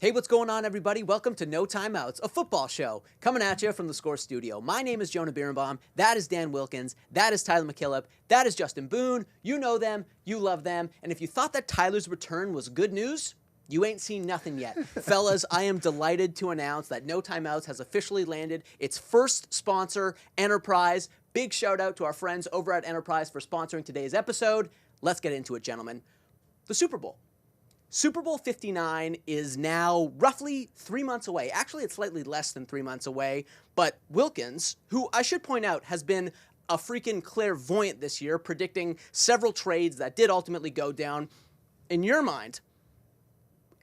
Hey, what's going on, everybody? Welcome to No Timeouts, a football show coming at you from the Score Studio. My name is Jonah Birenbaum. That is Dan Wilkins. That is Tyler McKillop. That is Justin Boone. You know them. You love them. And if you thought that Tyler's return was good news, you ain't seen nothing yet. Fellas, I am delighted to announce that No Timeouts has officially landed its first sponsor, Enterprise. Big shout out to our friends over at Enterprise for sponsoring today's episode. Let's get into it, gentlemen. The Super Bowl. Super Bowl 59 is now roughly 3 months away. Actually, it's slightly less than 3 months away. But Wilkins, who I should point out has been a freaking clairvoyant this year, predicting several trades that did ultimately go down. In your mind,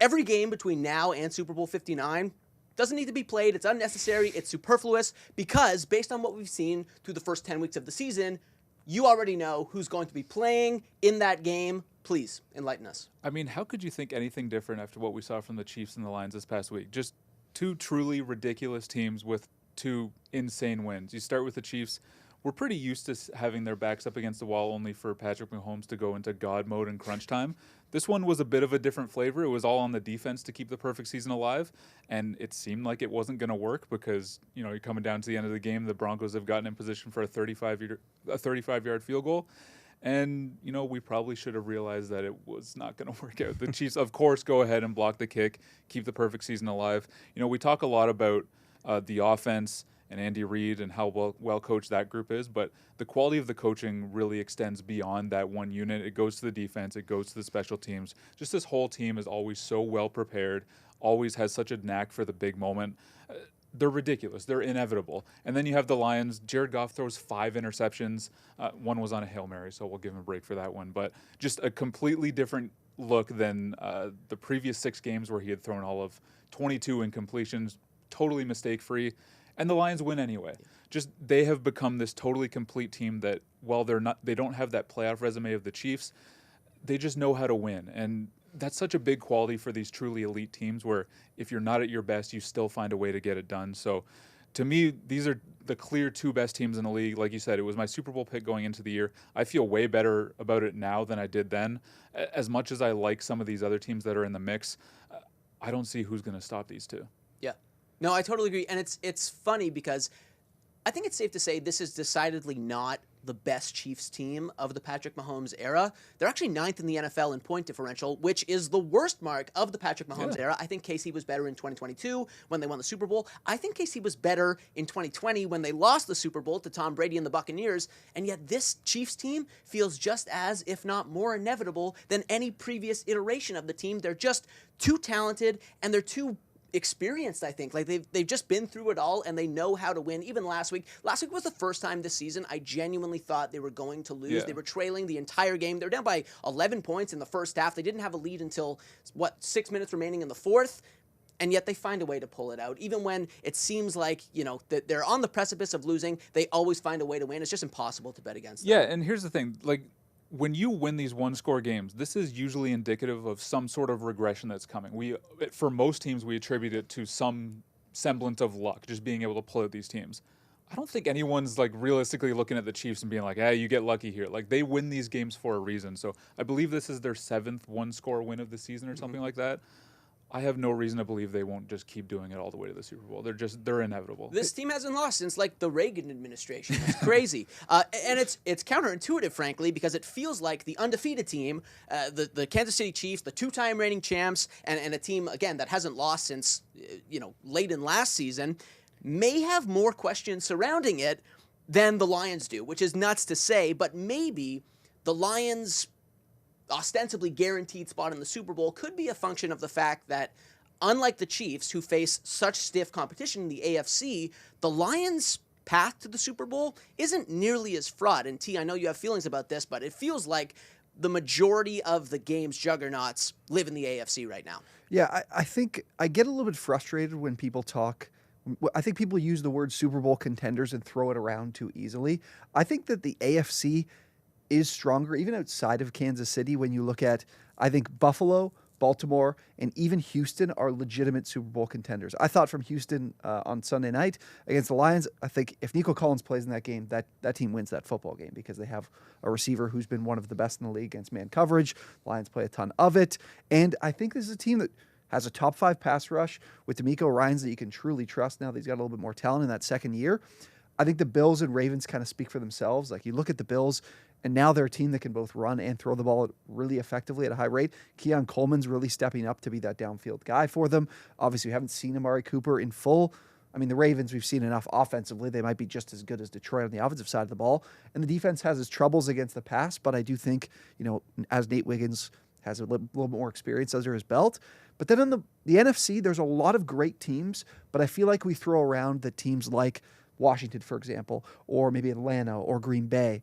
every game between now and Super Bowl 59 doesn't need to be played. It's unnecessary. It's superfluous because based on what we've seen through the first 10 weeks of the season, you already know who's going to be playing in that game. Please enlighten us. I mean, how could you think anything different after what we saw from the Chiefs and the Lions this past week? Just two truly ridiculous teams with two insane wins. You start with the Chiefs. We're pretty used to having their backs up against the wall only for Patrick Mahomes to go into God mode in crunch time. This one was a bit of a different flavor. It was all on the defense to keep the perfect season alive, and it seemed like it wasn't going to work because, you know, you're coming down to the end of the game. The Broncos have gotten in position for a 35-yard field goal. And, you know, we probably should have realized that it was not going to work out. The Chiefs, of course, go ahead and block the kick, keep the perfect season alive. You know, we talk a lot about the offense and Andy Reid and how well coached that group is, but the quality of the coaching really extends beyond that one unit. It goes to the defense. It goes to the special teams. Just this whole team is always so well prepared, always has such a knack for the big moment. They're ridiculous. They're inevitable. And then you have the Lions. Jared Goff throws 5 interceptions. One was on a Hail Mary, so we'll give him a break for that one. But just a completely different look than the previous 6 games where he had thrown all of 22 incompletions, totally mistake-free. And the Lions win anyway. Just they have become this totally complete team that, while they don't have that playoff resume of the Chiefs, they just know how to win. And that's such a big quality for these truly elite teams where if you're not at your best, you still find a way to get it done. So to me, these are the clear 2 best teams in the league. Like you said, it was my Super Bowl pick going into the year. I feel way better about it now than I did then. As much as I like some of these other teams that are in the mix, I don't see who's going to stop these 2. Yeah. No, I totally agree. And it's funny because I think it's safe to say this is decidedly not the best Chiefs team of the Patrick Mahomes era. They're actually 9th in the NFL in point differential, which is the worst mark of the Patrick Mahomes era. I think KC was better in 2022 when they won the Super Bowl. I think KC was better in 2020 when they lost the Super Bowl to Tom Brady and the Buccaneers. And yet this Chiefs team feels just as, if not more inevitable than any previous iteration of the team. They're just too talented and they're too experienced, I think. Like they've just been through it all and they know how to win. Even last week was the first time this season I genuinely thought they were going to lose. They were trailing the entire game. They were down by 11 points in the first half. They didn't have a lead until 6 minutes remaining in the fourth. And yet they find a way to pull it out. Even when it seems like, you know, that they're on the precipice of losing, they always find a way to win. It's just impossible to bet against them. Yeah, and here's the thing. Like, when you win these one-score games, this is usually indicative of some sort of regression that's coming. For most teams, we attribute it to some semblance of luck, just being able to pull out these teams. I don't think anyone's like realistically looking at the Chiefs and being like, you get lucky here. Like, they win these games for a reason. So I believe this is their 7th one-score win of the season or something like that. I have no reason to believe they won't just keep doing it all the way to the Super Bowl. They're inevitable. This team hasn't lost since like the Reagan administration. It's crazy. And it's counterintuitive, frankly, because it feels like the undefeated team, the Kansas City Chiefs, the 2-time reigning champs, and a team, again, that hasn't lost since, late in last season, may have more questions surrounding it than the Lions do, which is nuts to say, but maybe the Lions' ostensibly guaranteed spot in the Super Bowl could be a function of the fact that, unlike the Chiefs, who face such stiff competition in the AFC, the Lions' path to the Super Bowl isn't nearly as fraught. And T, I know you have feelings about this, but it feels like the majority of the game's juggernauts live in the AFC right now. Yeah, I think I get a little bit frustrated when people talk. I think people use the word Super Bowl contenders and throw it around too easily. I think that the AFC is stronger, even outside of Kansas City. When you look at, I think Buffalo, Baltimore, and even Houston are legitimate Super Bowl contenders. I thought from Houston on Sunday night against the Lions, I think if Nico Collins plays in that game, that team wins that football game because they have a receiver who's been one of the best in the league against man coverage. The Lions play a ton of it. And I think this is a team that has a top 5 pass rush with D'Amico Ryans that you can truly trust now that he's got a little bit more talent in that second year. I think the Bills and Ravens kind of speak for themselves. Like, you look at the Bills, and now they're a team that can both run and throw the ball really effectively at a high rate. Keon Coleman's really stepping up to be that downfield guy for them. Obviously, we haven't seen Amari Cooper in full. I mean, the Ravens, we've seen enough offensively. They might be just as good as Detroit on the offensive side of the ball. And the defense has its troubles against the pass, but I do think, as Nate Wiggins has a little bit more experience under his belt. But then on the NFC, there's a lot of great teams, but I feel like we throw around the teams like Washington, for example, or maybe Atlanta or Green Bay.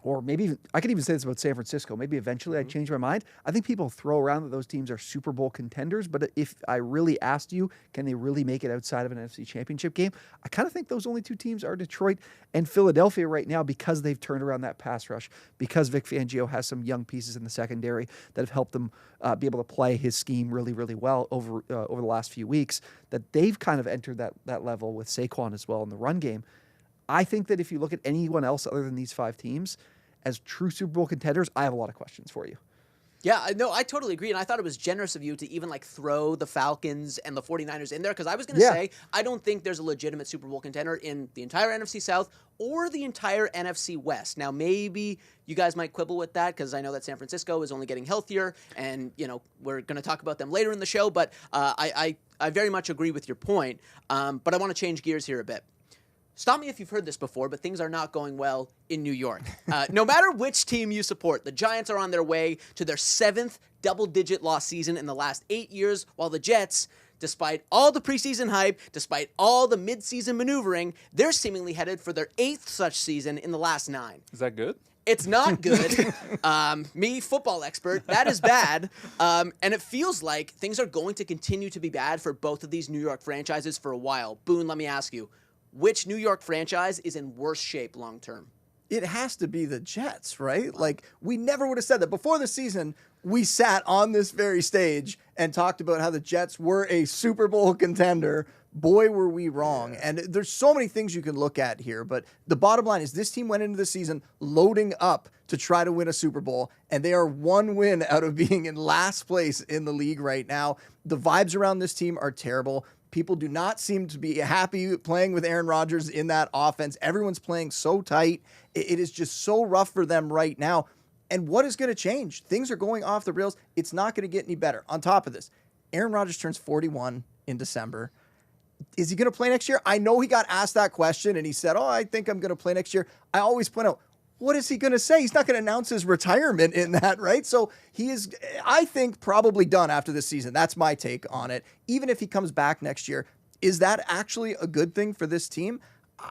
Or maybe I could even say this about San Francisco. Maybe eventually I'd change my mind. I think people throw around that those teams are Super Bowl contenders, but if I really asked you, can they really make it outside of an NFC Championship game? I kind of think those only 2 teams are Detroit and Philadelphia right now because they've turned around that pass rush, because Vic Fangio has some young pieces in the secondary that have helped them be able to play his scheme really, really well over the last few weeks, that they've kind of entered that level with Saquon as well in the run game. I think that if you look at anyone else other than these 5 teams as true Super Bowl contenders, I have a lot of questions for you. Yeah, no, I totally agree. And I thought it was generous of you to even throw the Falcons and the 49ers in there, because I was going to say, I don't think there's a legitimate Super Bowl contender in the entire NFC South or the entire NFC West. Now, maybe you guys might quibble with that, because I know that San Francisco is only getting healthier, and, we're going to talk about them later in the show, but I very much agree with your point. But I want to change gears here a bit. Stop me if you've heard this before, but things are not going well in New York. No matter which team you support, the Giants are on their way to their 7th double-digit loss season in the last 8 years, while the Jets, despite all the preseason hype, despite all the midseason maneuvering, they're seemingly headed for their 8th such season in the last 9. Is that good? It's not good. Me, football expert, that is bad. And it feels like things are going to continue to be bad for both of these New York franchises for a while. Boone, let me ask you, which New York franchise is in worse shape long term? It has to be the Jets, right? Like, we never would have said that. Before the season, we sat on this very stage and talked about how the Jets were a Super Bowl contender. Boy, were we wrong. And there's so many things you can look at here, but the bottom line is this team went into the season loading up to try to win a Super Bowl, and they are 1 win out of being in last place in the league right now. The vibes around this team are terrible. People do not seem to be happy playing with Aaron Rodgers in that offense. Everyone's playing so tight. It is just so rough for them right now. And what is going to change? Things are going off the rails. It's not going to get any better. On top of this, Aaron Rodgers turns 41 in December. Is he going to play next year? I know he got asked that question and he said, I think I'm going to play next year. I always point out, what is he going to say? He's not going to announce his retirement in that, right? So he is, I think, probably done after this season. That's my take on it. Even if he comes back next year, is that actually a good thing for this team?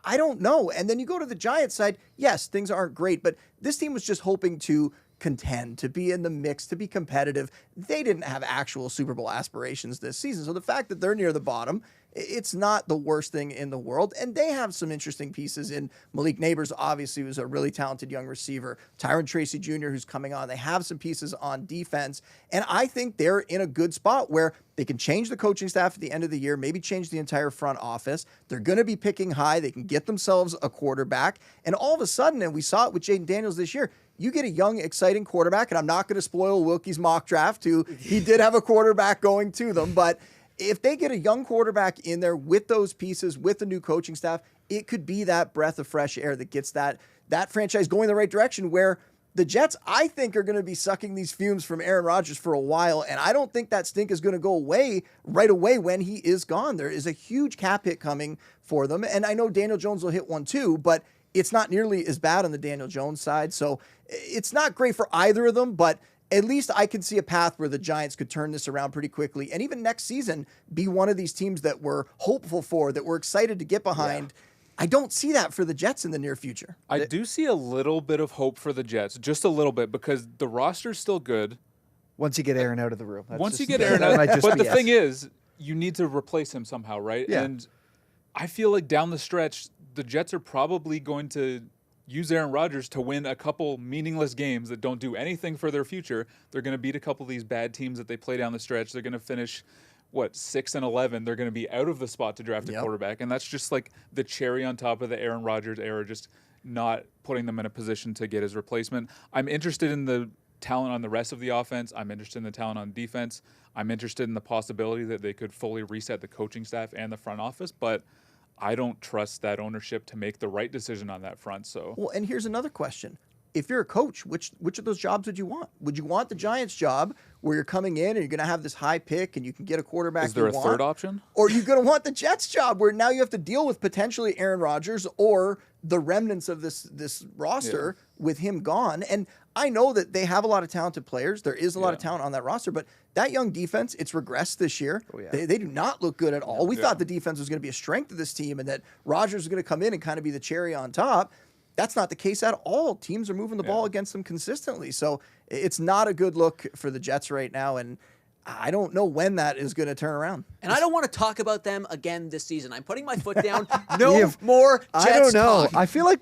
I don't know. And then you go to the Giants side. Yes, things aren't great, but this team was just hoping to contend, to be in the mix, to be competitive. They didn't have actual Super Bowl aspirations this season. So the fact that they're near the bottom, it's not the worst thing in the world. And they have some interesting pieces in Malik Neighbors, obviously, who's a really talented young receiver. Tyron Tracy Jr., who's coming on. They have some pieces on defense. And I think they're in a good spot where they can change the coaching staff at the end of the year, maybe change the entire front office. They're going to be picking high. They can get themselves a quarterback. And all of a sudden, and we saw it with Jaden Daniels this year, you get a young, exciting quarterback, and I'm not going to spoil Wilkie's mock draft, he did have a quarterback going to them, but if they get a young quarterback in there with those pieces, with the new coaching staff, it could be that breath of fresh air that gets that franchise going the right direction, where the Jets, I think, are going to be sucking these fumes from Aaron Rodgers for a while, and I don't think that stink is going to go away right away when he is gone. There is a huge cap hit coming for them, and I know Daniel Jones will hit one too, but it's not nearly as bad on the Daniel Jones side, so it's not great for either of them, but at least I can see a path where the Giants could turn this around pretty quickly and even next season be one of these teams that we're hopeful for, that we're excited to get behind. Yeah. I don't see that for the Jets in the near future. I do see a little bit of hope for the Jets, just a little bit, because the roster's still good. Once you get Aaron out of the room. Once you get Aaron out, but the thing is, you need to replace him somehow, right? Yeah. And I feel like down the stretch, the Jets are probably going to use Aaron Rodgers to win a couple meaningless games that don't do anything for their future. They're going to beat a couple of these bad teams that they play down the stretch. They're going to finish, 6-11. They're going to be out of the spot to draft a quarterback. And that's just like the cherry on top of the Aaron Rodgers era, just not putting them in a position to get his replacement. I'm interested in the talent on the rest of the offense. I'm interested in the talent on defense. I'm interested in the possibility that they could fully reset the coaching staff and the front office, but I don't trust that ownership to make the right decision on that front. So, well, and here's another question. If you're a coach, which of those jobs would you want? Would you want the Giants job where you're coming in and you're going to have this high pick and you can get a quarterback is there you a want? third option? Or are you going to want the Jets job where now you have to deal with potentially Aaron Rodgers or the remnants of this roster with him gone? And I know that they have a lot of talented players. There is a lot of talent on that roster, but that young defense, it's regressed this year. Oh, yeah. They do not look good at all. We thought the defense was going to be a strength of this team and that Rodgers was going to come in and kind of be the cherry on top. That's not the case at all. Teams are moving the ball against them consistently. So it's not a good look for the Jets right now. And I don't know when that is going to turn around. And I don't want to talk about them again this season. I'm putting my foot down. No more Jets I don't know. talk. I feel like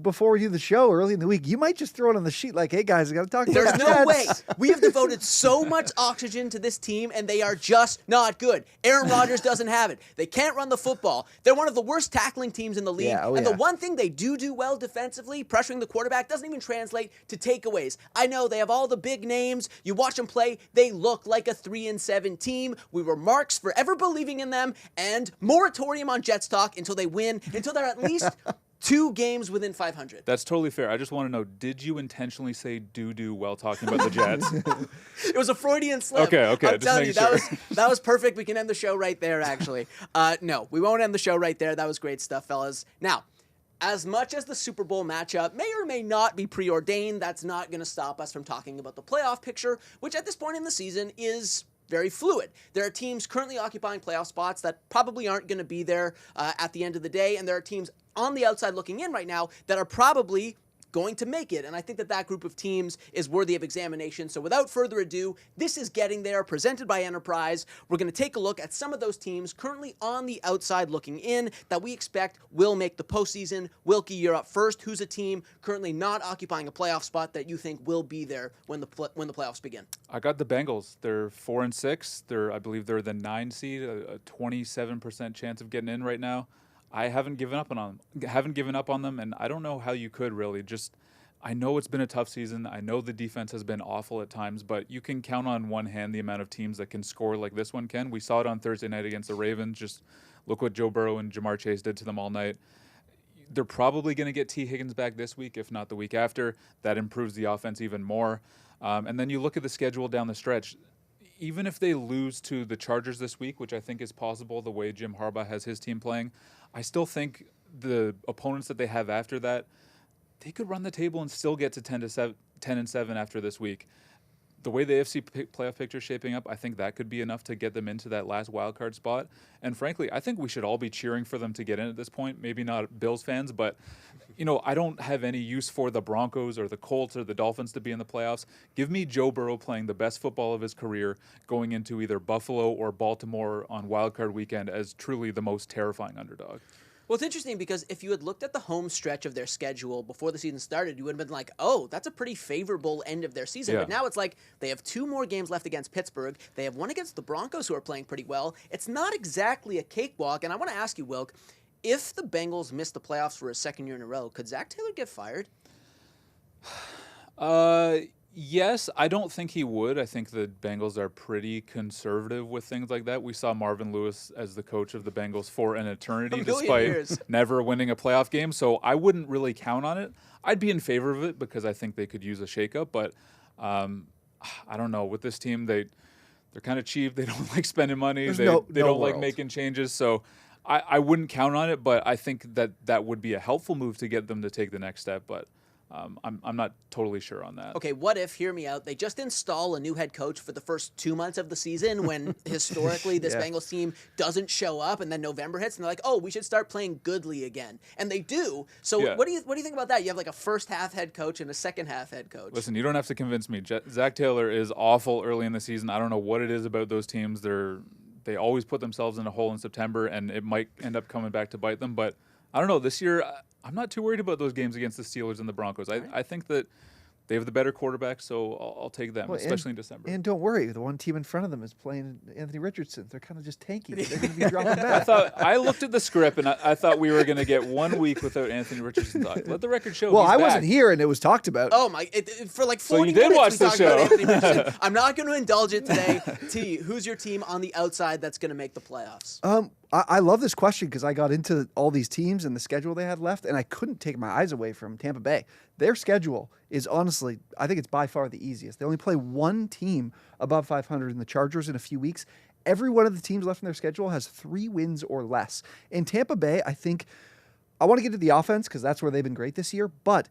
before we do the show early in the week, you might just throw it on the sheet like, hey, guys, I got to talk about There's the no Jets. way. We have devoted so much oxygen to this team, and they are just not good. Aaron Rodgers doesn't have it. They can't run the football. They're one of the worst tackling teams in the league. The one thing they do well defensively, pressuring the quarterback, doesn't even translate to takeaways. I know they have all the big names. You watch them play, they look like a 3-7 team. We were marks for ever believing in them, and moratorium on Jets talk until they win, until they're at least 2 games within 500. That's totally fair. I just want to know, did you intentionally say do while talking about the Jets? It was a Freudian slip. Okay. I'm Just telling you, making sure. that was perfect. We can end the show right there, actually. No, we won't end the show right there. That was great stuff, fellas. Now, as much as the Super Bowl matchup may or may not be preordained, that's not going to stop us from talking about the playoff picture, which at this point in the season is very fluid. There are teams currently occupying playoff spots that probably aren't going to be there at the end of the day, and there are teams on the outside looking in right now that are probably going to make it, and I think that group of teams is worthy of examination. So without further ado, this is Getting There, presented by Enterprise. We're going to take a look at some of those teams currently on the outside looking in that we expect will make the postseason. Wilkie, you're up first. Who's a team currently not occupying a playoff spot that you think will be there when the playoffs begin? I got the Bengals. They're 4-6. I believe they're the 9 seed, a 27% chance of getting in right now. I haven't given up on them, and I don't know how you could really. I know it's been a tough season. I know the defense has been awful at times, but you can count on one hand the amount of teams that can score like this one can. We saw it on Thursday night against the Ravens. Just look what Joe Burrow and Jamar Chase did to them all night. They're probably going to get T. Higgins back this week, if not the week after. That improves the offense even more. And then you look at the schedule down the stretch. Even if they lose to the Chargers this week, which I think is possible the way Jim Harbaugh has his team playing, I still think the opponents that they have after that, they could run the table and still get to 10-7 after this week. The way the AFC playoff picture is shaping up, I think that could be enough to get them into that last wild card spot. And frankly, I think we should all be cheering for them to get in at this point. Maybe not Bills fans, but I don't have any use for the Broncos or the Colts or the Dolphins to be in the playoffs. Give me Joe Burrow playing the best football of his career, going into either Buffalo or Baltimore on wild card weekend as truly the most terrifying underdog. Well, it's interesting because if you had looked at the home stretch of their schedule before the season started, you would have been like, oh, that's a pretty favorable end of their season. Yeah. But now it's like they have 2 more games left against Pittsburgh. They have one against the Broncos, who are playing pretty well. It's not exactly a cakewalk. And I want to ask you, Wilk, if the Bengals miss the playoffs for a second year in a row, could Zach Taylor get fired? Yes, I don't think he would. I think the Bengals are pretty conservative with things like that. We saw Marvin Lewis as the coach of the Bengals for an eternity, despite never winning a playoff game. So I wouldn't really count on it. I'd be in favor of it because I think they could use a shakeup. But I don't know. With this team, they're kind of cheap. They don't like spending money. They don't like making changes. So I wouldn't count on it. But I think that would be a helpful move to get them to take the next step. But I'm not totally sure on that. Okay, what if, hear me out, they just install a new head coach for the first 2 months of the season when historically this Bengals team doesn't show up, and then November hits and they're like, oh, we should start playing goodly again. And they do. So what do you think about that? You have like a first half head coach and a second half head coach. Listen, you don't have to convince me. Zach Taylor is awful early in the season. I don't know what it is about those teams. They always put themselves in a hole in September, and it might end up coming back to bite them. But I don't know. This year, I'm not too worried about those games against the Steelers and the Broncos. I think that They have the better quarterback, so I'll take them, Well, especially in December. And don't worry, the one team in front of them is playing Anthony Richardson. They're kind of just tanking. They're going to be dropping back. I looked at the script, and I thought we were going to get 1 week without Anthony Richardson. Let the record show. Well, he's I back. wasn't here, and it was talked about. Oh my! For like 40 you did minutes watch we the talked about show. Anthony Richardson. I'm not going to indulge it today. T, who's your team on the outside that's going to make the playoffs? I love this question because I got into all these teams and the schedule they had left, and I couldn't take my eyes away from Tampa Bay. Their schedule is honestly, I think it's by far the easiest. They only play one team above 500 in the Chargers in a few weeks. Every one of the teams left in their schedule has 3 wins or less. In Tampa Bay, I think, I want to get to the offense because that's where they've been great this year, but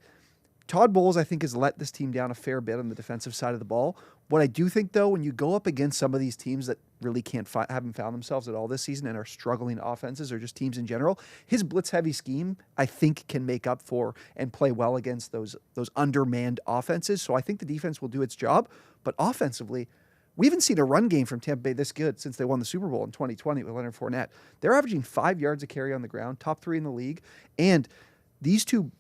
Todd Bowles, I think, has let this team down a fair bit on the defensive side of the ball. What I do think, though, when you go up against some of these teams that really haven't found themselves at all this season and are struggling offenses or just teams in general, his blitz-heavy scheme, I think, can make up for and play well against those undermanned offenses. So I think the defense will do its job. But offensively, we haven't seen a run game from Tampa Bay this good since they won the Super Bowl in 2020 with Leonard Fournette. They're averaging 5 yards a carry on the ground, top 3 in the league. And these two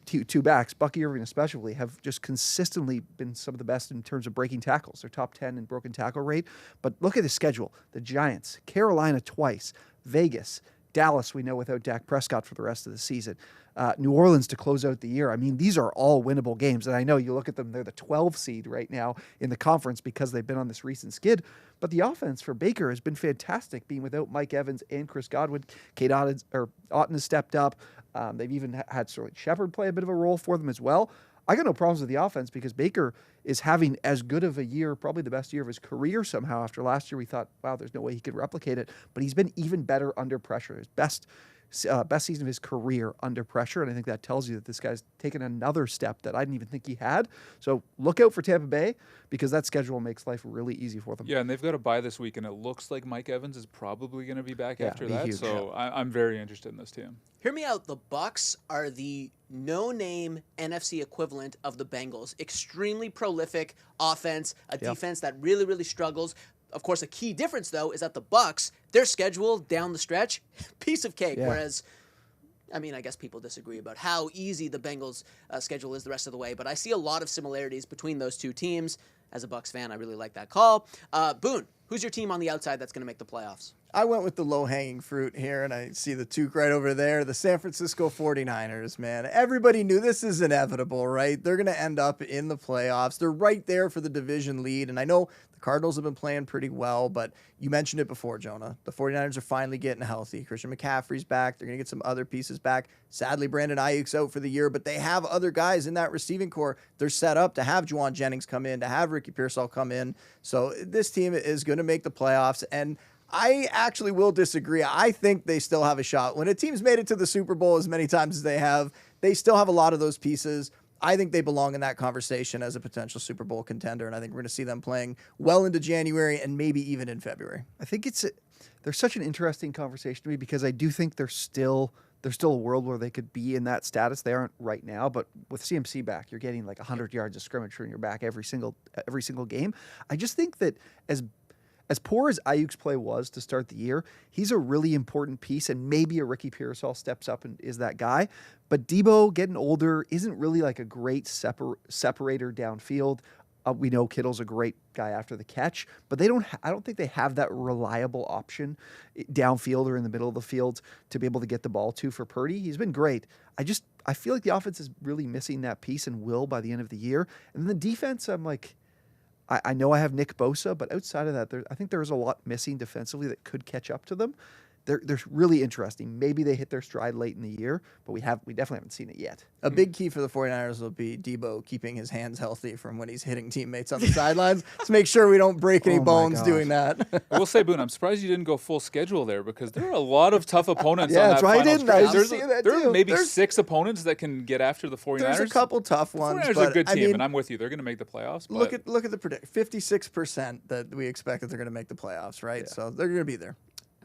backs, Bucky Irving especially, have just consistently been some of the best in terms of breaking tackles. They're top 10 in broken tackle rate. But look at the schedule. The Giants, Carolina twice, Vegas, Dallas, we know without Dak Prescott for the rest of the season. New Orleans to close out the year. I mean, these are all winnable games. And I know you look at them, they're the 12 seed right now in the conference because they've been on this recent skid. But the offense for Baker has been fantastic, being without Mike Evans and Chris Godwin. Kate Otten has stepped up. They've even had Sterling Shepard play a bit of a role for them as well. I got no problems with the offense because Baker is having as good of a year, probably the best year of his career somehow. After last year, we thought, wow, there's no way he could replicate it. But he's been even better under pressure. His best season of his career under pressure. And I think that tells you that this guy's taken another step that I didn't even think he had. So look out for Tampa Bay because that schedule makes life really easy for them. Yeah, and they've got a bye this week, and it looks like Mike Evans is probably going to be back after that. Huge. So I'm very interested in this team. Hear me out. The Bucs are the no-name NFC equivalent of the Bengals. Extremely prolific offense, a defense that really, really struggles. Of course, a key difference, though, is that the Bucs, their schedule down the stretch, piece of cake. Yeah. Whereas, I mean, I guess people disagree about how easy the Bengals' schedule is the rest of the way. But I see a lot of similarities between those two teams. As a Bucs fan, I really like that call. Boone, who's your team on the outside that's going to make the playoffs? I went with the low-hanging fruit here, and I see the Toque right over there, the San Francisco 49ers, man. Everybody knew this is inevitable, right? They're going to end up in the playoffs. They're right there for the division lead, and I know the Cardinals have been playing pretty well, but you mentioned it before, Jonah. The 49ers are finally getting healthy. Christian McCaffrey's back. They're going to get some other pieces back. Sadly, Brandon Ayuk's out for the year, but they have other guys in that receiving core. They're set up to have Juwan Jennings come in, to have Ricky Pearsall come in. So this team is going to make the playoffs, and I actually will disagree. I think they still have a shot. When a team's made it to the Super Bowl as many times as they have, they still have a lot of those pieces. I think they belong in that conversation as a potential Super Bowl contender, and I think we're going to see them playing well into January and maybe even in February. I think there's such an interesting conversation to me because I do think there's still a world where they could be in that status. They aren't right now, but with CMC back, you're getting like 100 yards of scrimmage from your back every single game. I just think that as poor as Ayuk's play was to start the year, he's a really important piece, and maybe a Ricky Pearsall steps up and is that guy. But Debo, getting older, isn't really like a great separator downfield. We know Kittle's a great guy after the catch, but I don't think they have that reliable option downfield or in the middle of the field to be able to get the ball to for Purdy. He's been great. I feel like the offense is really missing that piece and will by the end of the year. And then the defense, I'm like, I know I have Nick Bosa, but outside of that, I think there's a lot missing defensively that could catch up to them. They're really interesting. Maybe they hit their stride late in the year, but we definitely haven't seen it yet. A big key for the 49ers will be Debo keeping his hands healthy from when he's hitting teammates on the sidelines to make sure we don't break any bones doing that. I will say, Boone, I'm surprised you didn't go full schedule there because there are a lot of tough opponents on that's that why I final didn't. stretch. I was seeing that There too. are maybe 6 opponents that can get after the 49ers. There's a couple tough ones. The 49ers are a good team, and I'm with you. They're going to make the playoffs. Look at the predict 56% that we expect that they're going to make the playoffs, right? Yeah. So they're going to be there.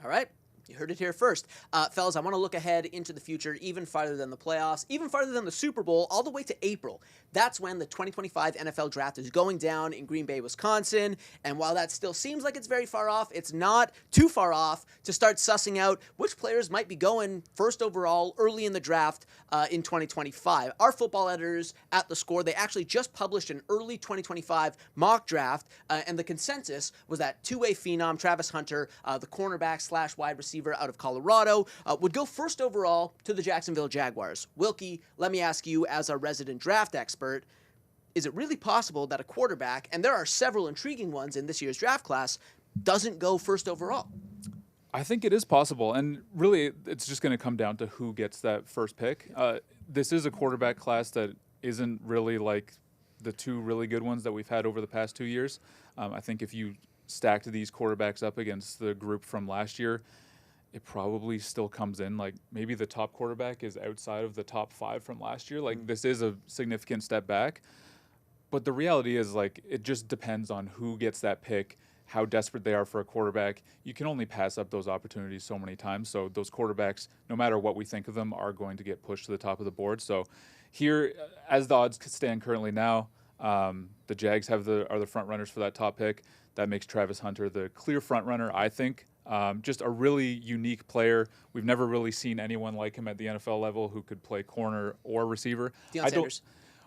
All right. You heard it here first. Fellas, I want to look ahead into the future, even farther than the playoffs, even farther than the Super Bowl, all the way to April. That's when the 2025 NFL Draft is going down in Green Bay, Wisconsin. And while that still seems like it's very far off, it's not too far off to start sussing out which players might be going first overall early in the draft in 2025. Our football editors at The Score, they actually just published an early 2025 mock draft, and the consensus was that two-way phenom Travis Hunter, the cornerback / wide receiver out of Colorado, would go first overall to the Jacksonville Jaguars. Wilkie, let me ask you as our resident draft expert, is it really possible that a quarterback, and there are several intriguing ones in this year's draft class, doesn't go first overall? I think it is possible, and really it's just going to come down to who gets that first pick. This is a quarterback class that isn't really like the two really good ones that we've had over the past 2 years. I think if you stacked these quarterbacks up against the group from last year, it probably still comes in. Like, maybe the top quarterback is outside of the top 5 from last year. Like, this is a significant step back. But the reality is, like, it just depends on who gets that pick, how desperate they are for a quarterback. You can only pass up those opportunities so many times. So those quarterbacks, no matter what we think of them, are going to get pushed to the top of the board. So here, as the odds stand currently now, the Jags are the front runners for that top pick. That makes Travis Hunter the clear front runner, I think. Just a really unique player. We've never really seen anyone like him at the NFL level who could play corner or receiver. Deion Sanders.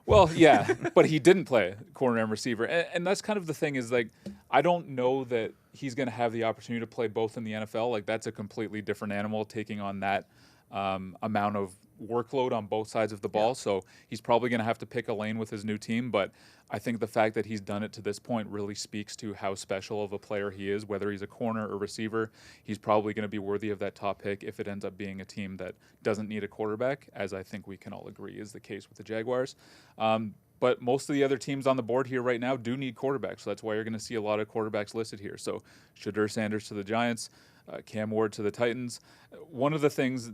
Well, yeah, but he didn't play corner and receiver. And that's kind of the thing is, like, I don't know that he's going to have the opportunity to play both in the NFL. Like, that's a completely different animal, taking on that amount of workload on both sides of the ball. Yeah. So he's probably going to have to pick a lane with his new team. But I think the fact that he's done it to this point really speaks to how special of a player he is, whether he's a corner or receiver. He's probably going to be worthy of that top pick if it ends up being a team that doesn't need a quarterback, as I think we can all agree is the case with the Jaguars. But most of the other teams on the board here right now do need quarterbacks. So that's why you're going to see a lot of quarterbacks listed here. So Shedeur Sanders to the Giants, Cam Ward to the Titans. One of the things,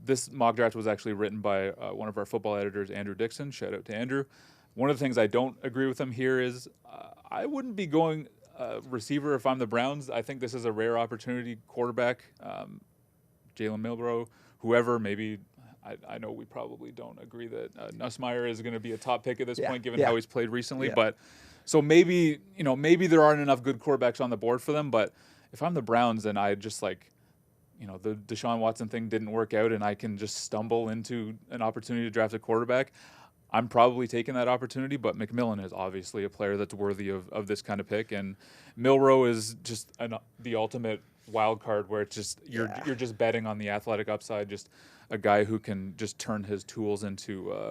this mock draft was actually written by one of our football editors, Andrew Dixon. Shout out to Andrew. One of the things I don't agree with him here is I wouldn't be going receiver if I'm the Browns. I think this is a rare opportunity. Quarterback, Jalen Milroe, whoever, maybe. I know we probably don't agree that Nussmeier is going to be a top pick at this point, given how he's played recently. But so maybe there aren't enough good quarterbacks on the board for them. But if I'm the Browns and I just the Deshaun Watson thing didn't work out and I can just stumble into an opportunity to draft a quarterback, I'm probably taking that opportunity. But McMillan is obviously a player that's worthy of this kind of pick. And Milroe is just the ultimate wild card where it's just you're just betting on the athletic upside, just a guy who can just turn his tools into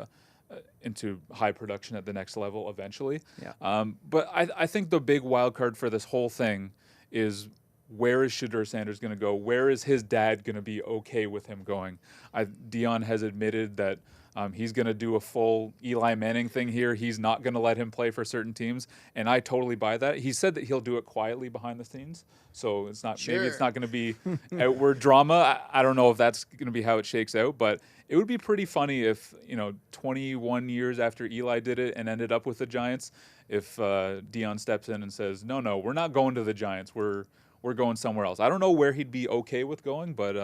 high production at the next level eventually. But I think the big wild card for this whole thing is, where is Shedeur Sanders going to go? Where is his dad going to be okay with him going? Deion has admitted that he's going to do a full Eli Manning thing here. He's not going to let him play for certain teams, and I totally buy that. He said that he'll do it quietly behind the scenes, so it's not maybe it's not going to be outward drama. I don't know if that's going to be how it shakes out, but it would be pretty funny if 21 years after Eli did it and ended up with the Giants, if Deion steps in and says, no, we're not going to the Giants. We're going somewhere else. I don't know where he'd be okay with going, but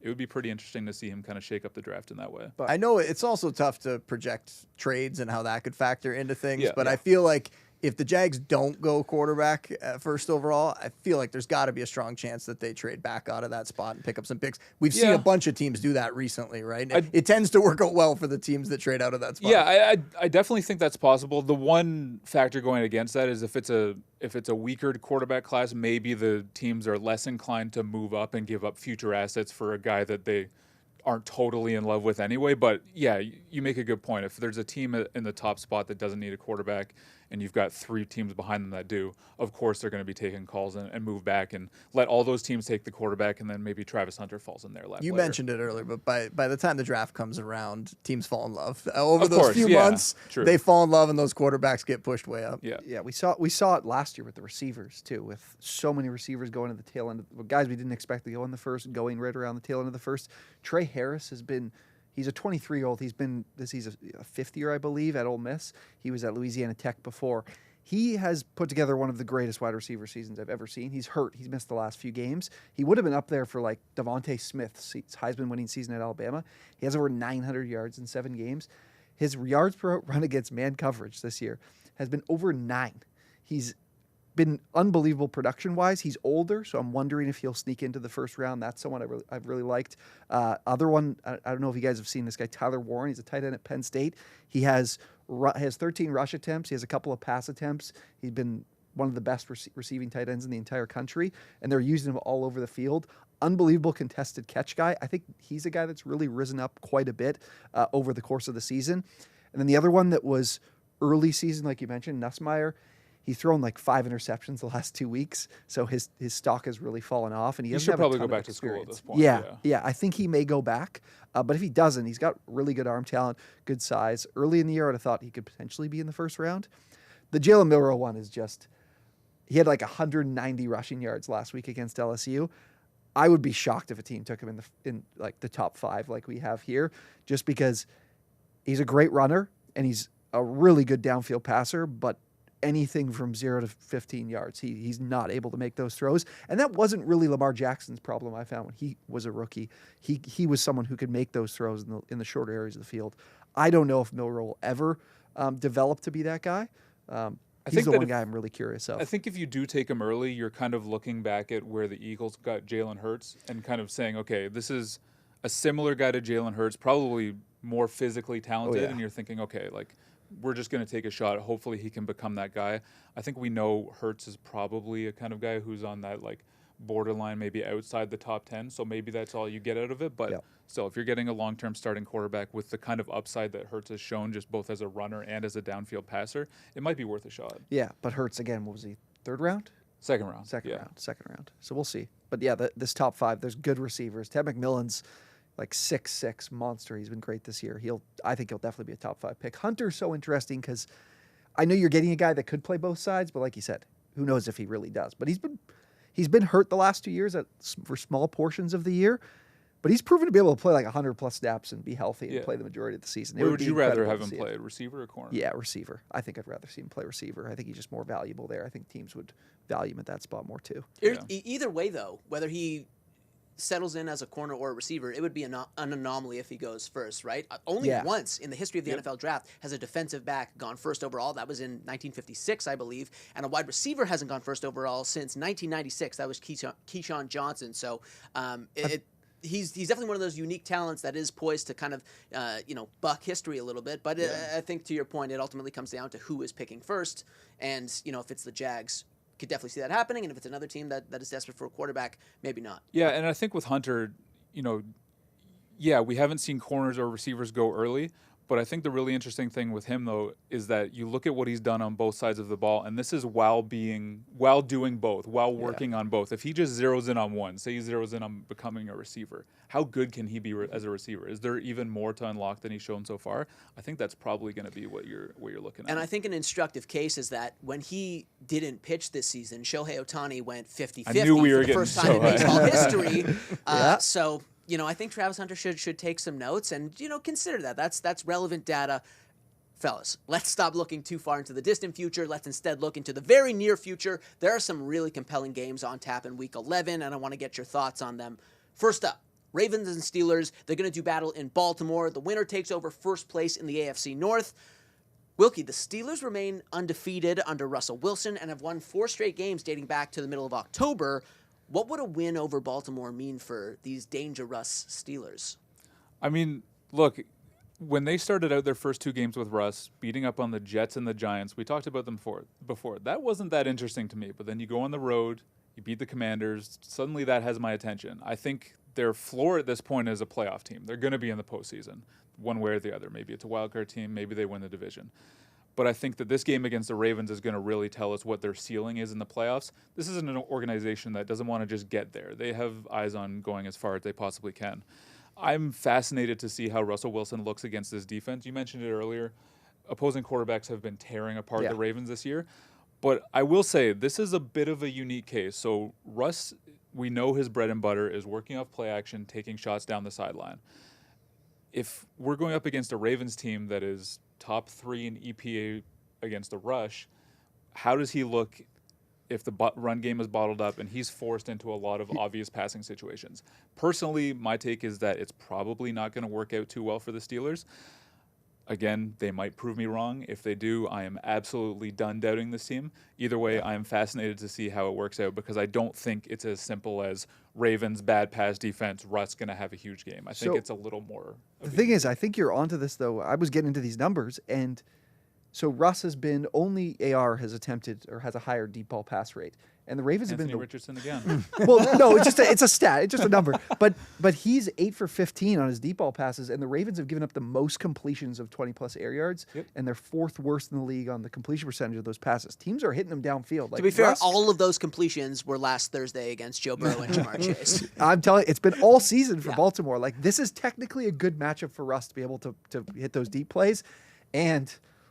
it would be pretty interesting to see him kind of shake up the draft in that way. But I know it's also tough to project trades and how that could factor into things, but I feel like if the Jags don't go quarterback first overall, I feel like there's got to be a strong chance that they trade back out of that spot and pick up some picks. We've seen a bunch of teams do that recently, right? It tends to work out well for the teams that trade out of that spot. Yeah, I definitely think that's possible. The one factor going against that is if it's a weaker quarterback class, maybe the teams are less inclined to move up and give up future assets for a guy that they aren't totally in love with anyway. But yeah, you make a good point. If there's a team in the top spot that doesn't need a quarterback and you've got 3 teams behind them that do, of course they're going to be taking calls and move back and let all those teams take the quarterback, and then maybe Travis Hunter falls in their lap. You later. Mentioned it earlier, but by the time the draft comes around, teams fall in love. Over those few months, they fall in love and those quarterbacks get pushed way up. Yeah, we saw it last year with the receivers too, with so many receivers going to the tail end of guys we didn't expect to go in the first, going right around the tail end of the first. Trey Harris has been. He's a 23-year-old. He's a fifth year, I believe, at Ole Miss. He was at Louisiana Tech before. He has put together one of the greatest wide receiver seasons I've ever seen. He's hurt. He's missed the last few games. He would have been up there for like Devontae Smith's Heisman winning season at Alabama. He has over 900 yards in 7 games. His yards per run against man coverage this year has been over 9. He's been unbelievable production-wise. He's older, so I'm wondering if he'll sneak into the first round. That's someone I've really liked. Other one, I don't know if you guys have seen this guy, Tyler Warren. He's a tight end at Penn State. He has 13 rush attempts. He has a couple of pass attempts. He's been one of the best receiving tight ends in the entire country, and they're using him all over the field. Unbelievable contested catch guy. I think he's a guy that's really risen up quite a bit over the course of the season. And then the other one that was early season, like you mentioned, Nussmeier, he's thrown like 5 interceptions the last 2 weeks, so his stock has really fallen off, and he should probably go back to school at this point. Yeah, I think he may go back, but if he doesn't, he's got really good arm talent, good size. Early in the year, I'd have thought he could potentially be in the first round. The Jalen Milroe one is just, he had like 190 rushing yards last week against LSU. I would be shocked if a team took him in like the top 5 like we have here, just because he's a great runner and he's a really good downfield passer, but anything from 0 to 15 yards, he's not able to make those throws. And that wasn't really Lamar Jackson's problem, I found, when he was a rookie. He was someone who could make those throws in the shorter areas of the field. I don't know if Milroe will ever develop to be that guy. He's the one guy I'm really curious of. I think if you do take him early, you're kind of looking back at where the Eagles got Jalen Hurts and kind of saying, okay, this is a similar guy to Jalen Hurts, probably more physically talented, and you're thinking, okay, like, we're just going to take a shot. Hopefully he can become that guy. I think we know Hurts is probably a kind of guy who's on that like borderline, maybe outside the top 10. So maybe that's all you get out of it. But still, if you're getting a long-term starting quarterback with the kind of upside that Hurts has shown just both as a runner and as a downfield passer, it might be worth a shot. Yeah, but Hurts, again, what was he, 3rd round? Second round. Second round. So we'll see. But yeah, this top 5, there's good receivers. Ted McMillan's like 6'6" monster. He's been great this year. I think he'll definitely be a top 5 pick. Hunter's so interesting because I know you're getting a guy that could play both sides, but like you said, who knows if he really does. But he's been hurt the last 2 years for small portions of the year, but he's proven to be able to play like 100+ snaps and be healthy and play the majority of the season. Where would you rather have him play, receiver or corner? Yeah, receiver. I think I'd rather see him play receiver. I think he's just more valuable there. I think teams would value him at that spot more too. Either way, though, whether he settles in as a corner or a receiver, it would be an anomaly if he goes first, right? Only once in the history of the NFL draft has a defensive back gone first overall. That was in 1956, I believe. And a wide receiver hasn't gone first overall since 1996. That was Keyshawn Johnson. So he's definitely one of those unique talents that is poised to kind of, buck history a little bit. But I think to your point, it ultimately comes down to who is picking first. And, if it's the Jags, could definitely see that happening, and if it's another team that is desperate for a quarterback, maybe not. Yeah, and I think with Hunter, we haven't seen corners or receivers go early, but I think the really interesting thing with him, though, is that you look at what he's done on both sides of the ball, and this is while doing both, while working on both. If he just zeroes in on one, say he zeroes in on becoming a receiver, how good can he be as a receiver? Is there even more to unlock than he's shown so far? I think that's probably going to be what you're looking at. And I think an instructive case is that when he didn't pitch this season, Shohei Ohtani went 50-50 for the first time in baseball history. So, I think Travis Hunter should take some notes and, consider that. That's relevant data. Fellas, let's stop looking too far into the distant future. Let's instead look into the very near future. There are some really compelling games on tap in Week 11, and I want to get your thoughts on them. First up, Ravens and Steelers. They're going to do battle in Baltimore. The winner takes over first place in the AFC North. Wilkie, the Steelers remain undefeated under Russell Wilson and have won 4 straight games dating back to the middle of October. What would a win over Baltimore mean for these dangerous Steelers? I mean, look, when they started out their first 2 games with Russ, beating up on the Jets and the Giants, we talked about them before. That wasn't that interesting to me, but then you go on the road, you beat the Commanders, suddenly that has my attention. I think their floor at this point is a playoff team. They're going to be in the postseason, one way or the other. Maybe it's a wildcard team, maybe they win the division. But I think that this game against the Ravens is going to really tell us what their ceiling is in the playoffs. This isn't an organization that doesn't want to just get there. They have eyes on going as far as they possibly can. I'm fascinated to see how Russell Wilson looks against this defense. You mentioned it earlier. Opposing quarterbacks have been tearing apart the Ravens this year. But I will say, this is a bit of a unique case. So Russ, we know his bread and butter is working off play action, taking shots down the sideline. If we're going up against a Ravens team that is top 3 in EPA against the rush, how does he look if the run game is bottled up and he's forced into a lot of obvious passing situations? Personally, my take is that it's probably not going to work out too well for the Steelers. Again, they might prove me wrong. If they do, I am absolutely done doubting this team. Either way, I am fascinated to see how it works out because I don't think it's as simple as Ravens, bad pass defense, Russ going to have a huge game. I think it's a little more. The thing is, I think you're onto this, though. I was getting into these numbers, and so Russ has been only AR has attempted or has a higher deep ball pass rate. And the Ravens Anthony have been Richardson again. Well, no, it's a stat, it's just a number. But he's 8 for 15 on his deep ball passes, and the Ravens have given up the most completions of 20+ air yards, and they're 4th worst in the league on the completion percentage of those passes. Teams are hitting them downfield. To be fair, all of those completions were last Thursday against Joe Burrow and Jamar Chase. I'm telling you, it's been all season for Baltimore. Like, this is technically a good matchup for Russ to be able to hit those deep plays, and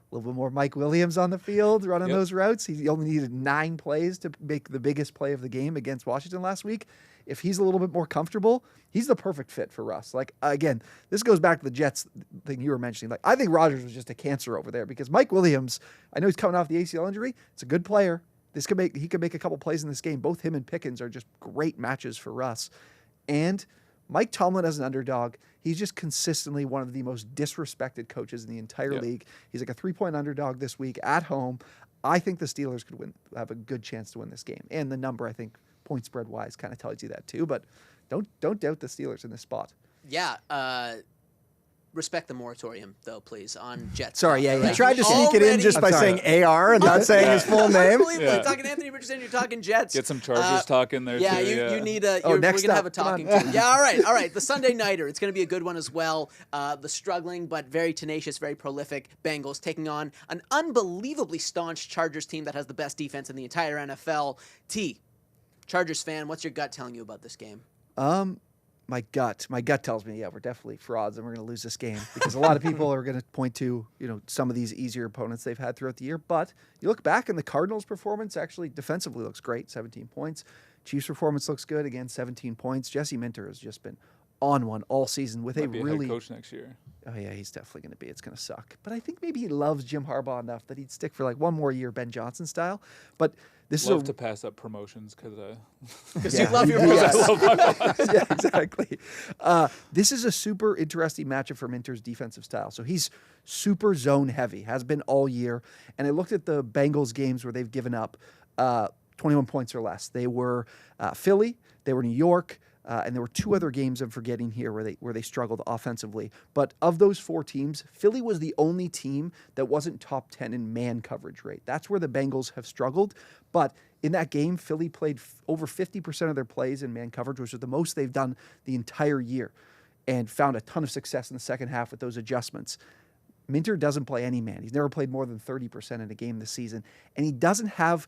a little bit more Mike Williams on the field running those routes. He only needed 9 plays to make the biggest play of the game against Washington last week. If he's a little bit more comfortable, he's the perfect fit for Russ. Like, again, this goes back to the Jets thing you were mentioning. Like, I think Rodgers was just a cancer over there because Mike Williams, I know he's coming off the ACL injury. It's a good player. He could make a couple plays in this game. Both him and Pickens are just great matches for Russ. And Mike Tomlin as an underdog, he's just consistently one of the most disrespected coaches in the entire league. He's like a 3-point underdog this week at home. I think the Steelers could have a good chance to win this game. And the number, I think, point spread wise, kind of tells you that too. But don't doubt the Steelers in this spot. Yeah. Respect the moratorium, though, please, on Jets. Sorry, You tried to sneak it in just by saying AR and not saying his full name. Unbelievable. You're talking Anthony Richardson, you're talking Jets. Get some Chargers talk in there, yeah, too. You need a. Oh, we're next going to have a up. Come talking on. to. Yeah, all right. The Sunday Nighter. It's going to be a good one as well. The struggling but very tenacious, very prolific Bengals taking on an unbelievably staunch Chargers team that has the best defense in the entire NFL. T, Chargers fan, what's your gut telling you about this game? My gut tells me, we're definitely frauds and we're going to lose this game because a lot of people are going to point to, some of these easier opponents they've had throughout the year. But you look back and the Cardinals' performance actually defensively looks great, 17 points. Chiefs' performance looks good, again, 17 points. Jesse Minter has just been on one all season with Might be a head coach next year. Oh, yeah, he's definitely going to be. It's going to suck. But I think maybe he loves Jim Harbaugh enough that he'd stick for like one more year Ben Johnson style. But this Love is to pass up promotions Because you love your boss. Yes. Yeah, exactly. This is a super interesting matchup for Minter's defensive style. So he's super zone heavy, has been all year. And I looked at the Bengals games where they've given up 21 points or less. They were Philly, they were New York, and there were 2 other games I'm forgetting here where they struggled offensively. But of those 4 teams, Philly was the only team that wasn't top 10 in man coverage rate. That's where the Bengals have struggled. But in that game, Philly played over 50% of their plays in man coverage, which is the most they've done the entire year, and found a ton of success in the second half with those adjustments. Minter doesn't play any man. He's never played more than 30% in a game this season, and he doesn't have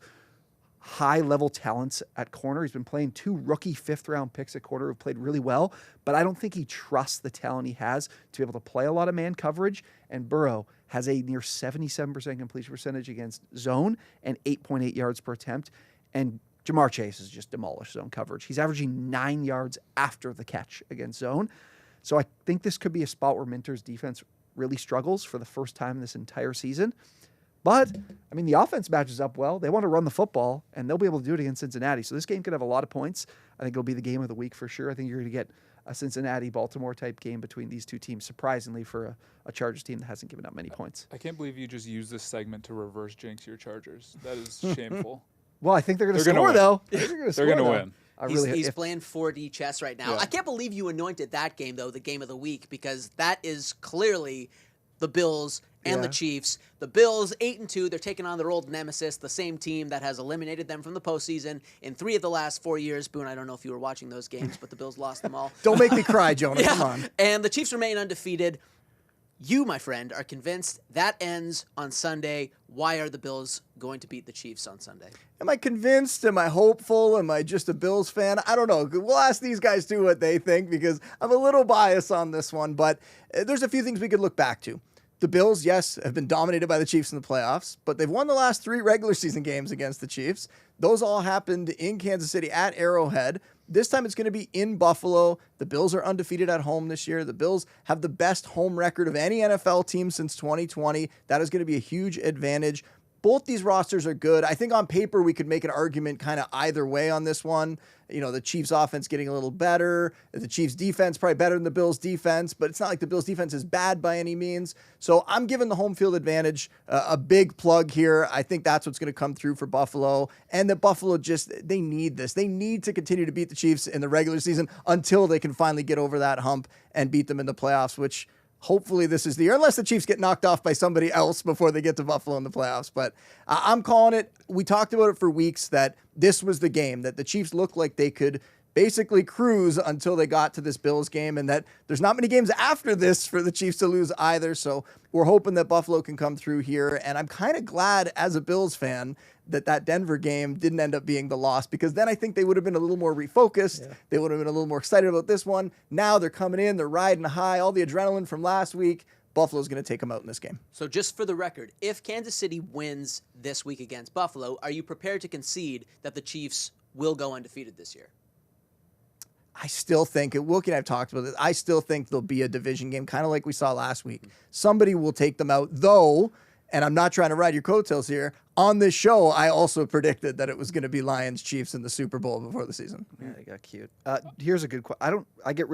high-level talents at corner. He's been playing 2 rookie 5th-round picks at corner who've played really well, but I don't think he trusts the talent he has to be able to play a lot of man coverage, and Burrow has a near 77% completion percentage against zone and 8.8 yards per attempt, and Jamar Chase has just demolished zone coverage. He's averaging 9 yards after the catch against zone, so I think this could be a spot where Minter's defense really struggles for the first time this entire season. But, I mean, the offense matches up well. They want to run the football, and they'll be able to do it against Cincinnati. So this game could have a lot of points. I think it'll be the game of the week for sure. I think you're going to get a Cincinnati-Baltimore type game between these 2 teams, surprisingly, for a Chargers team that hasn't given up many points. I can't believe you just used this segment to reverse jinx your Chargers. That is shameful. Well, I think they're going to score, though. They're going to win. He's playing 4D chess right now. Yeah. I can't believe you anointed that game, though, the game of the week, because that is clearly the Bills and the Chiefs. The Bills, 8-2, they're taking on their old nemesis, the same team that has eliminated them from the postseason in 3 of the last 4 years. Boone, I don't know if you were watching those games, but the Bills lost them all. Don't make me cry, Jonah. Come on. And the Chiefs remain undefeated. You, my friend, are convinced that ends on Sunday. Why are the Bills going to beat the Chiefs on Sunday? Am I convinced? Am I hopeful? Am I just a Bills fan? I don't know. We'll ask these guys too what they think because I'm a little biased on this one, but there's a few things we could look back to. The Bills, yes, have been dominated by the Chiefs in the playoffs, but they've won the last 3 regular season games against the Chiefs. Those all happened in Kansas City at Arrowhead. This time it's going to be in Buffalo. The Bills are undefeated at home this year. The Bills have the best home record of any NFL team since 2020. That is going to be a huge advantage. both these rosters are good. I think on paper we could make an argument kind of either way on this one. You know, the Chiefs offense getting a little better. The Chiefs defense probably better than the Bills defense, but it's not like the Bills defense is bad by any means. So I'm giving the home field advantage a big plug here. I think that's what's going to come through for Buffalo, and that Buffalo they need this. They need to continue to beat the Chiefs in the regular season until they can finally get over that hump and beat them in the playoffs, which hopefully this is the year, unless the Chiefs get knocked off by somebody else before they get to Buffalo in the playoffs. But I'm calling it. We talked about it for weeks that this was the game, that the Chiefs looked like they could basically cruise until they got to this Bills game, and that there's not many games after this for the Chiefs to lose either. So we're hoping that Buffalo can come through here. And I'm kind of glad as a Bills fan that Denver game didn't end up being the loss, because then I think they would have been a little more refocused. Yeah. They would have been a little more excited about this one. Now they're coming in, they're riding high, all the adrenaline from last week. Buffalo's going to take them out in this game. So just for the record, if Kansas City wins this week against Buffalo, are you prepared to concede that the Chiefs will go undefeated this year? I still think, Wilkie and I have talked about this, I still think there'll be a division game, kind of like we saw last week. Somebody will take them out, though, and I'm not trying to ride your coattails here, on this show, I also predicted that it was going to be Lions-Chiefs in the Super Bowl before the season. Yeah, they got cute. Here's a good question. I got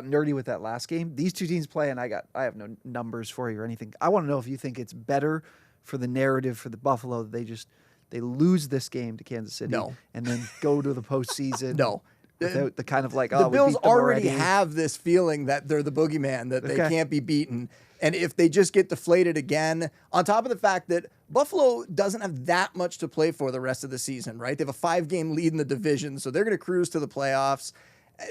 nerdy with that last game. These two teams play, and I have no numbers for you or anything. I want to know if you think it's better for the narrative for the Buffalo that they lose this game to Kansas City, and then go to the postseason. No. Without the kind of like, the Bills already have this feeling that they're the boogeyman, that they can't be beaten. And if they just get deflated again, on top of the fact that Buffalo doesn't have that much to play for the rest of the season, right? They have a 5-game lead in the division, so they're going to cruise to the playoffs.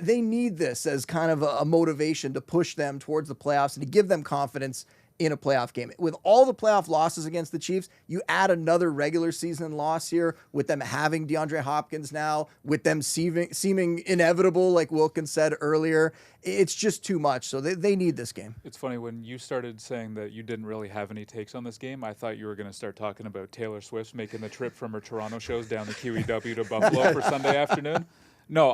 They need this as kind of a motivation to push them towards the playoffs and to give them confidence in a playoff game. With all the playoff losses against the Chiefs, you add another regular season loss here with them having DeAndre Hopkins now, with them seeming inevitable, like Wilkins said earlier. It's just too much. So they need this game. It's funny, when you started saying that you didn't really have any takes on this game, I thought you were going to start talking about Taylor Swift making the trip from her Toronto shows down the QEW to Buffalo for Sunday afternoon. No,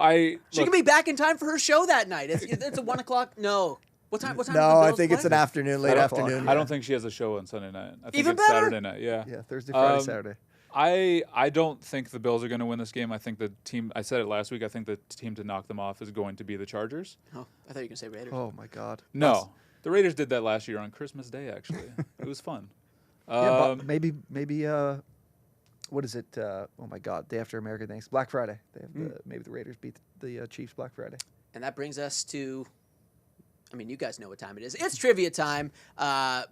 she can be back in time for her show that night. It's a 1 o'clock. No. What time? No, I think it's an afternoon, late afternoon. I don't think she has a show on Sunday night. I think Even it's better? Saturday night. Yeah. Yeah, Thursday, Friday, Saturday. I don't think the Bills are going to win this game. I think the team, I said it last week, I think the team to knock them off is going to be the Chargers. Oh, I thought you were going to say Raiders. Oh, my God. No. The Raiders did that last year on Christmas Day, actually. It was fun. Yeah, but maybe what is it? Oh, my God. Day after American Thanksgiving. Black Friday. Maybe the Raiders beat the Chiefs Black Friday. And that brings us to... I mean, you guys know what time it is. It's trivia time.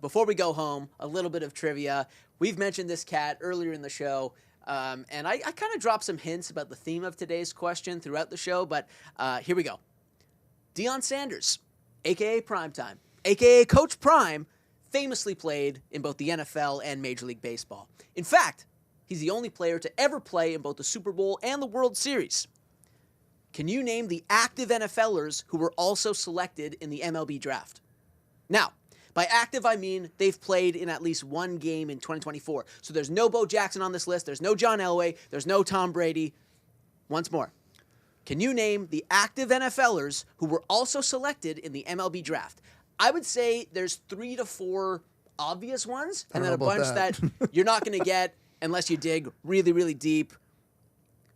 Before we go home, a little bit of trivia. We've mentioned this cat earlier in the show, and I kind of dropped some hints about the theme of today's question throughout the show, but here we go. Deion Sanders, a.k.a. Primetime, a.k.a. Coach Prime, famously played in both the NFL and Major League Baseball. In fact, he's the only player to ever play in both the Super Bowl and the World Series. Can you name the active NFLers who were also selected in the MLB draft? Now, by active, I mean they've played in at least one game in 2024. So there's no Bo Jackson on this list. There's no John Elway. There's no Tom Brady. Once more, can you name the active NFLers who were also selected in the MLB draft? I would say there's 3 to 4 obvious ones, and then a bunch that you're not going to get unless you dig really, really deep.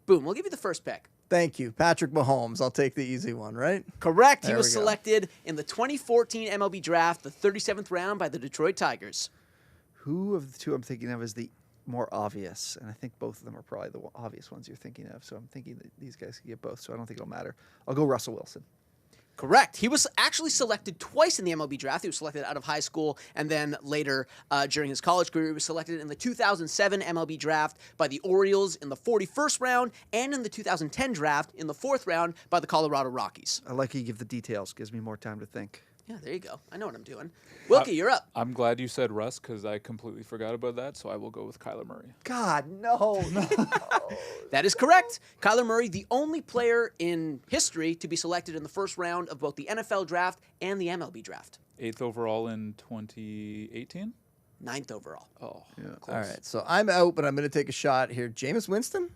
Boom, we'll give you the first pick. Thank you. Patrick Mahomes. I'll take the easy one, right? Correct. He was selected in the 2014 MLB draft, the 37th round by the Detroit Tigers. Who of the two I'm thinking of is the more obvious? And I think both of them are probably the obvious ones you're thinking of. So I'm thinking that these guys can get both, so I don't think it'll matter. I'll go Russell Wilson. Correct. He was actually selected twice in the MLB draft. He was selected out of high school, and then later during his college career, he was selected in the 2007 MLB draft by the Orioles in the 41st round, and in the 2010 draft in the 4th round by the Colorado Rockies. I like you give the details. Gives me more time to think. Yeah, there you go. I know what I'm doing. Wilkie, you're up. I'm glad you said Russ, because I completely forgot about that, so I will go with Kyler Murray. God, no. That is correct. Kyler Murray, the only player in history to be selected in the first round of both the NFL draft and the MLB draft. 8th overall in 2018? 9th overall. Oh, Yeah. close. All right, so I'm out, but I'm going to take a shot here. Jameis Winston?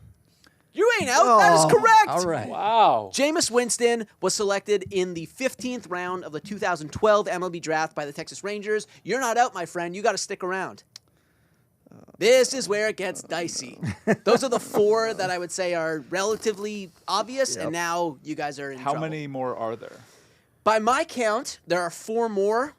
You ain't out. That is correct. All right. Wow. Jameis Winston was selected in the 15th round of the 2012 MLB draft by the Texas Rangers. You're not out, my friend. You got to stick around. This is where it gets dicey. Those are the 4 that I would say are relatively obvious, and now you guys are in How trouble. many more are there? By my count, there are 4 more.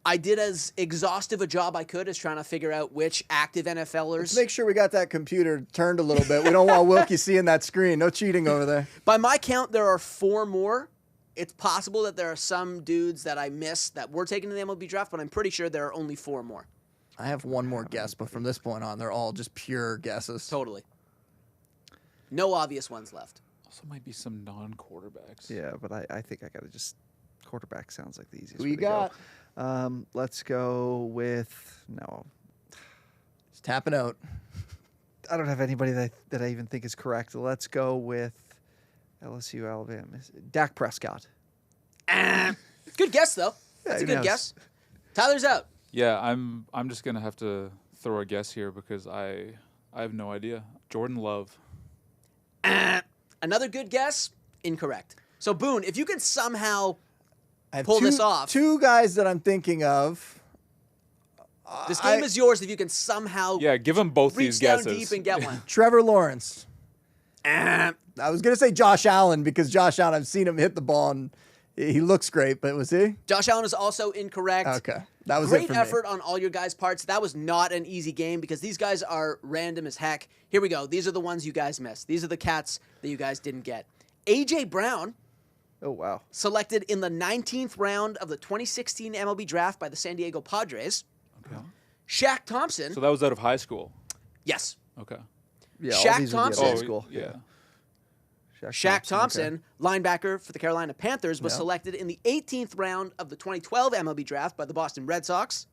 I did as exhaustive a job I could as trying to figure out which active NFLers. Let's make sure we got that computer turned a little bit. We don't want Wilkie seeing that screen. No cheating over there. By my count, there are 4 more. It's possible that there are some dudes that I missed that were taken in the MLB draft, but I'm pretty sure there are only 4 more. I have one more guess, but from this point on, they're all just pure guesses. Totally. No obvious ones left. Also might be some non-quarterbacks. Yeah, but I think I got to just quarterback sounds like the easiest. Who way you to got? Go. Let's go with no. Just tapping out. I don't have anybody that I even think is correct. Let's go with LSU, Alabama. Dak Prescott. Good guess, though. That's a who good knows? guess. Tyler's out. Yeah, I'm just gonna have to throw a guess here because I have no idea. Jordan Love. Another good guess, incorrect. So, Boone, if you could somehow I have pull two, this off. 2 guys that I'm thinking of. This game is yours if you can somehow Yeah, give them both reach these down guesses. deep and get one. Trevor Lawrence. I was going to say Josh Allen because Josh Allen, I've seen him hit the ball and he looks great, but was he? Josh Allen is also incorrect. Okay. That was Great it for effort me. on all your guys' parts. That was not an easy game because these guys are random as heck. Here we go. These are the ones you guys missed. These are the cats that you guys didn't get. A.J. Brown, Oh wow. selected in the 19th round of the 2016 MLB draft by the San Diego Padres. Okay. Shaq Thompson. So that was out of high school. Yes. Okay. Yeah, Shaq all these would be out of Thompson. high school. Yeah. Shaq Thompson, okay. linebacker for the Carolina Panthers, was Yeah. selected in the 18th round of the 2012 MLB draft by the Boston Red Sox.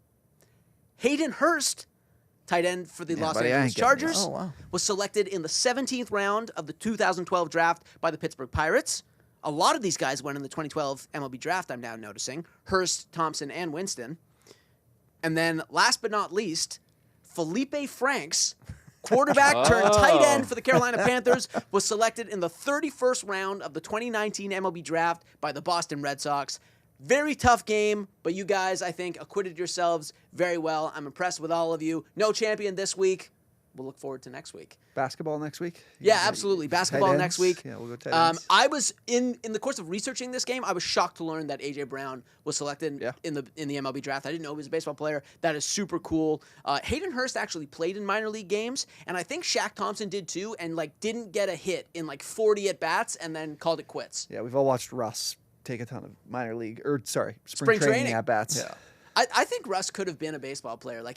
Hayden Hurst, tight end for the Yeah, Los buddy, I Angeles ain't getting Chargers, this. Oh, wow. was selected in the 17th round of the 2012 draft by the Pittsburgh Pirates. A lot of these guys went in the 2012 MLB draft, I'm now noticing. Hurst, Thompson, and Winston. And then, last but not least, Felipe Franks, quarterback turned tight end for the Carolina Panthers, was selected in the 31st round of the 2019 MLB draft by the Boston Red Sox. Very tough game, but you guys, I think, acquitted yourselves very well. I'm impressed with all of you. No champion this week. We'll look forward to next week. Basketball next week? Yeah, absolutely. Basketball Tight next ends? week. Yeah, we'll go tight ends. I was in the course of researching this game, I was shocked to learn that A.J. Brown was selected Yeah. in the MLB draft. I didn't know he was a baseball player. That is super cool. Hayden Hurst actually played in minor league games, and I think Shaq Thompson did too, and didn't get a hit in 40 at bats, and then called it quits. Yeah, we've all watched Russ take a ton of minor league spring Spring training training. at bats. Yeah. I think Russ could have been a baseball player. His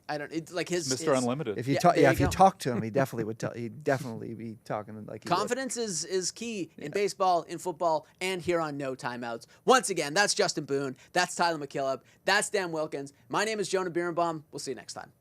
Mr. Unlimited. If you Yeah, talk, there yeah, you if you go. talk to him, he definitely would tell. He'd definitely be talking like he would. confidence is key in baseball, in football, and here on No Timeouts. Once again, that's Justin Boone. That's Tyler McKillop. That's Dan Wilkins. My name is Jonah Birenbaum. We'll see you next time.